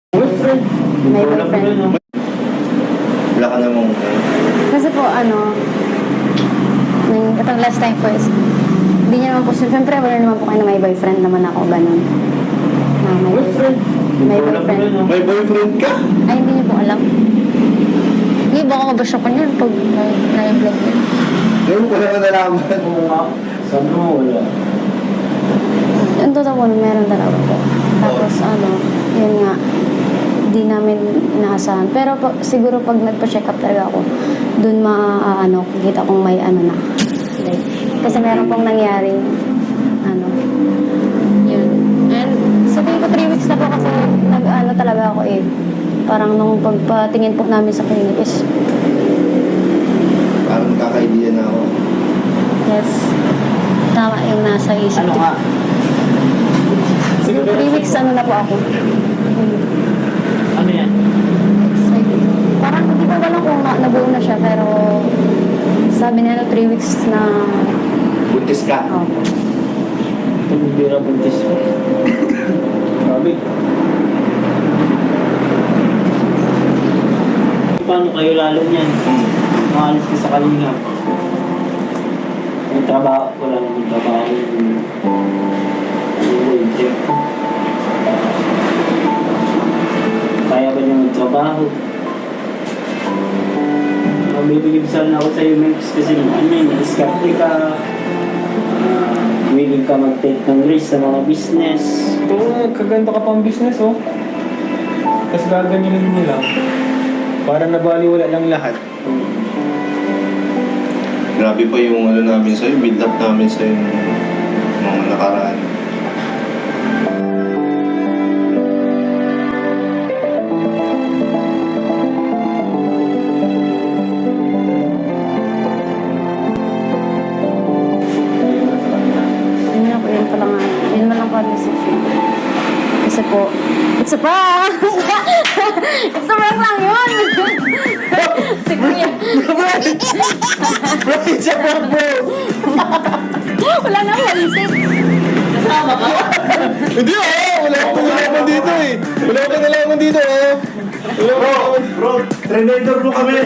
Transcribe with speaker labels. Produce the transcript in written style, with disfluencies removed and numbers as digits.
Speaker 1: Boyfriend?
Speaker 2: May boyfriend.
Speaker 3: Wala ka namang...
Speaker 2: Kasi po, itong last time po is, hindi niya naman po, siyempre wala naman po kayo na may boyfriend naman ako, ganun. Na may
Speaker 1: Boyfriend?
Speaker 2: May boyfriend.
Speaker 3: May boyfriend ka?
Speaker 2: Ay, hindi niyo po alam. Hindi, baka mabasya ko niyan pag na-vlog yun.
Speaker 3: Ngayon ko lang nalaman.
Speaker 1: Oo nga. Sabi mo wala.
Speaker 2: Yung totoo po, meron talaga po. Tapos, yun nga, di namin inaasahan. Pero siguro pag nagpa-check up talaga ako, dun kita kong may na. Like, kasi meron pong nangyaring, yun. And sabihin ko 3 weeks na po kasi talaga ako eh. Parang nung pagpatingin po namin sa clinic is,
Speaker 3: Parang kaka-idea na ako.
Speaker 2: yes, tama yung nasa isip
Speaker 1: Ano
Speaker 2: ko.
Speaker 1: nga?
Speaker 2: Siguro 3 weeks na po ako.
Speaker 1: Ano yan?
Speaker 2: Parang hindi ko alam kung nabuo na siya, pero sabi nila 3 weeks na...
Speaker 3: Buntis ka?
Speaker 2: Opo.
Speaker 1: Tumibira buntis ko. Sabi. Paano kayo lalo niyan? Maalis ka sa kalinga. May trabaho, wala namang trabaho. Kaya ba niya magtrabaho? Mabibigib sana ako sa'yo, Mex, kasi diskarte ka. Willing ka mag-take ng risk sa mga business.
Speaker 4: Oo, kaganda ka pang business, oh. Tapos gaganyanin mo lang. Para nabaliwala lang lahat.
Speaker 3: Grabe pa yung namin sa'yo, build up namin sa'yo mga nakaraan.
Speaker 2: Yun mo lang po message yun. Kasi po, it's a prank! It's a prank lang yun! Si Kuya.
Speaker 3: It's a prank mo!
Speaker 2: Wala na akong isip.
Speaker 1: Kasama ka?
Speaker 4: Hindi, wala akong nalaman dito, eh. Wala akong nalaman dito, oh.
Speaker 3: Bro, trainer mo kami!